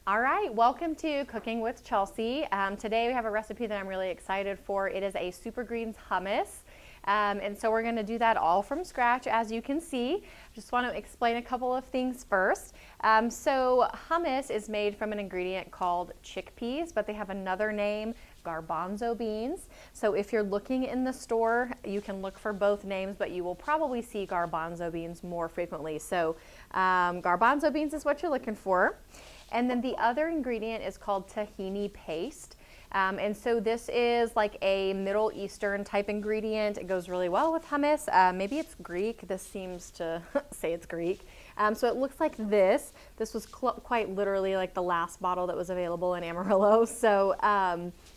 All right, welcome to Cooking with Chelsey. Today we have a recipe that I'm really excited for. It is a super greens hummus. And so we're going to do that all from scratch, as you can see. Just want to explain a couple of things first. So hummus is made from an ingredient called chickpeas, but they have another name, garbanzo beans. So if you're looking in the store, you can look for both names, but you will probably see garbanzo beans more frequently. So garbanzo beans is what you're looking for. And then the other ingredient is called tahini paste. And so this is like a Middle Eastern type ingredient. It goes really well with hummus. Maybe it's Greek. This seems to say it's Greek. So it looks like this. This was quite literally like the last bottle that was available in Amarillo. So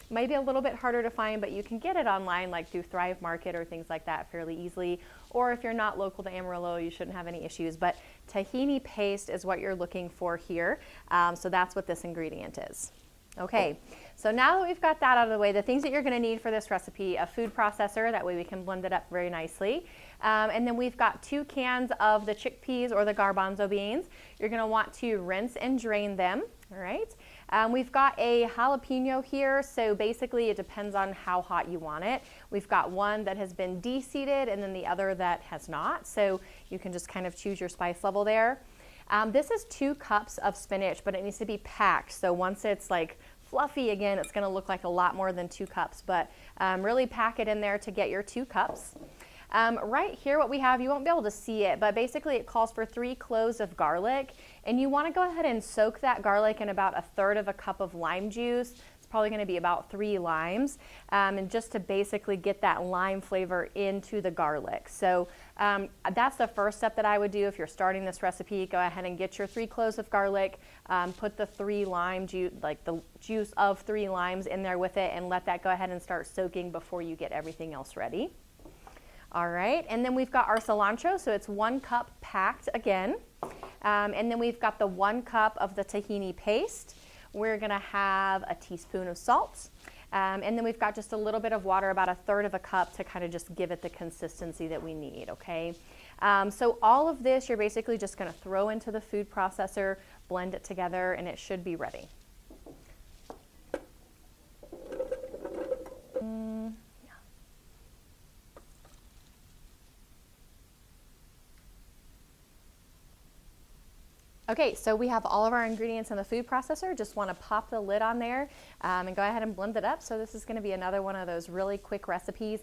maybe a little bit harder to find, but you can get it online like through Thrive Market or things like that fairly easily. Or if you're not local to Amarillo, you shouldn't have any issues. But tahini paste is what you're looking for here. So that's what this ingredient is. Okay, so now that we've got that out of the way, the things that you're going to need for this recipe: a food processor, that way we can blend it up very nicely. And then we've got 2 cans of the chickpeas or the garbanzo beans. You're going to want to rinse and drain them, all right? We've got a jalapeno here, so basically it depends on how hot you want it. We've got one that has been de-seeded and then the other that has not, so you can just kind of choose your spice level there. This is 2 cups of spinach, but it needs to be packed. So once it's like fluffy again, it's going to look like a lot more than 2 cups, but really pack it in there to get your 2 cups. Right here what we have, you won't be able to see it, but basically it calls for 3 cloves of garlic, and you want to go ahead and soak that garlic in about 1/3 cup of lime juice. It's probably going to be about 3 limes, and just to basically get that lime flavor into the garlic. So that's the first step that I would do if you're starting this recipe. Go ahead and get your 3 cloves of garlic, put the 3 lime juice, like the juice of 3 limes in there with it, and let that go ahead and start soaking before you get everything else ready. All right, and then we've got our cilantro, so it's 1 cup packed again. And then we've got the 1 cup of the tahini paste. We're gonna have a teaspoon of salt. And then we've got just a little bit of water, about 1/3 cup, to kind of just give it the consistency that we need, okay? So all of this, you're basically just gonna throw into the food processor, blend it together, and it should be ready. Okay, so we have all of our ingredients in the food processor. Just want to pop the lid on there and go ahead and blend it up. So this is going to be another one of those really quick recipes.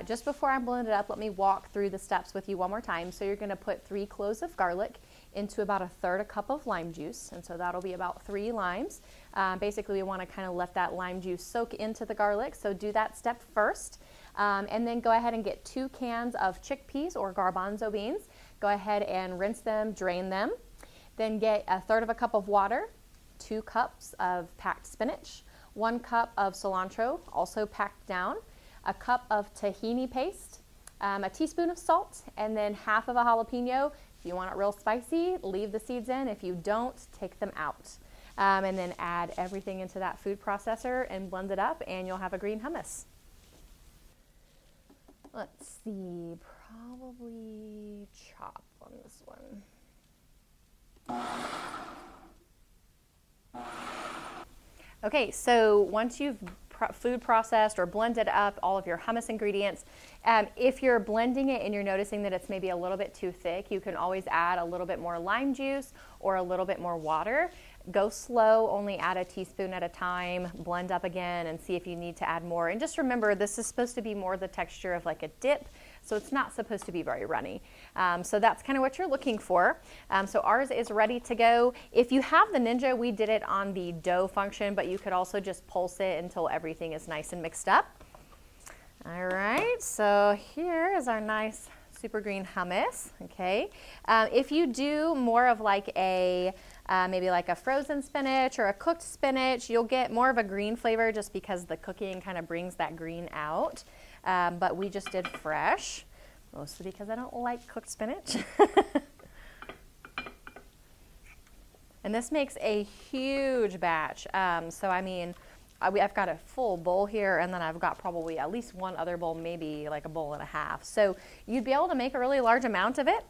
Just before I blend it up, let me walk through the steps with you one more time. So you're going to put 3 cloves of garlic into about 1/3 cup of lime juice, and so that'll be about 3 limes. Basically, we want to kind of let that lime juice soak into the garlic, so do that step first. And then go ahead and get 2 cans of chickpeas or garbanzo beans. Go ahead and rinse them, drain them. Then get 1/3 cup of water, 2 cups of packed spinach, 1 cup of cilantro, also packed down, a cup of tahini paste, a teaspoon of salt, and then half of a jalapeno. If you want it real spicy, leave the seeds in. If you don't, take them out. And then add everything into that food processor and blend it up, and you'll have a green hummus. Let's see, probably chop on this one. Okay, so once you've food processed or blended up all of your hummus ingredients, if you're blending it and you're noticing that it's maybe a little bit too thick, you can always add a little bit more lime juice or a little bit more water. Go slow, only add a teaspoon at a time, blend up again and see if you need to add more. And just remember, this is supposed to be more the texture of like a dip, so it's not supposed to be very runny. So that's kind of what you're looking for. So ours is ready to go. If you have the Ninja, we did it on the dough function, but you could also just pulse it until everything is nice and mixed up. All right, so here is our nice super green hummus, okay? If you do more of like a, maybe like a frozen spinach or a cooked spinach, you'll get more of a green flavor just because the cooking kind of brings that green out. But we just did fresh, mostly because I don't like cooked spinach. And this makes a huge batch. So I mean, I've got a full bowl here, and then I've got probably at least one other bowl, maybe like a bowl and a half. So you'd be able to make a really large amount of it.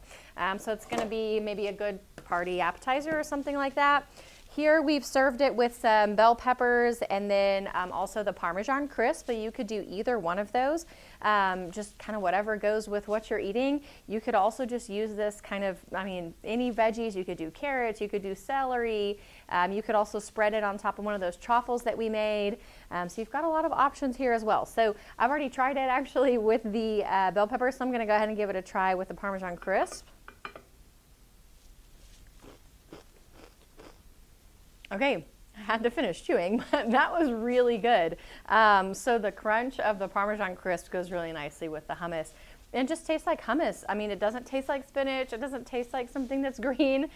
So it's going to be maybe a good party appetizer or something like that. here we've served it with some bell peppers and then also the Parmesan crisp, but you could do either one of those, just kind of whatever goes with what you're eating. You could also just use this kind of, I mean, any veggies. You could do carrots, you could do celery, you could also spread it on top of one of those truffles that we made. So you've got a lot of options here as well. So I've already tried it actually with the bell peppers, so I'm gonna go ahead and give it a try with the Parmesan crisp. Okay, I had to finish chewing, but that was really good. So the crunch of the Parmesan crisp goes really nicely with the hummus. And just tastes like hummus. I mean, it doesn't taste like spinach. It doesn't taste like something that's green.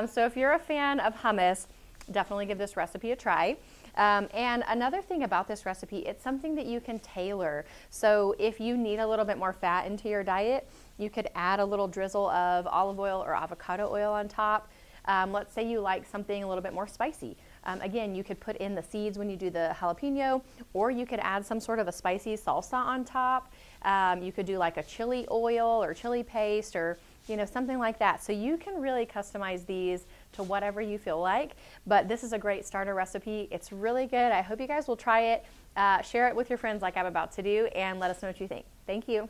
So if you're a fan of hummus, definitely give this recipe a try. And another thing about this recipe, it's something that you can tailor. So if you need a little bit more fat into your diet, you could add a little drizzle of olive oil or avocado oil on top. Let's say you like something a little bit more spicy. Again, you could put in the seeds when you do the jalapeno, or you could add some sort of a spicy salsa on top. You could do like a chili oil or chili paste or something like that. So you can really customize these to whatever you feel like, but this is a great starter recipe. It's really good. I hope you guys will try it. Share it with your friends like I'm about to do, and let us know what you think. Thank you.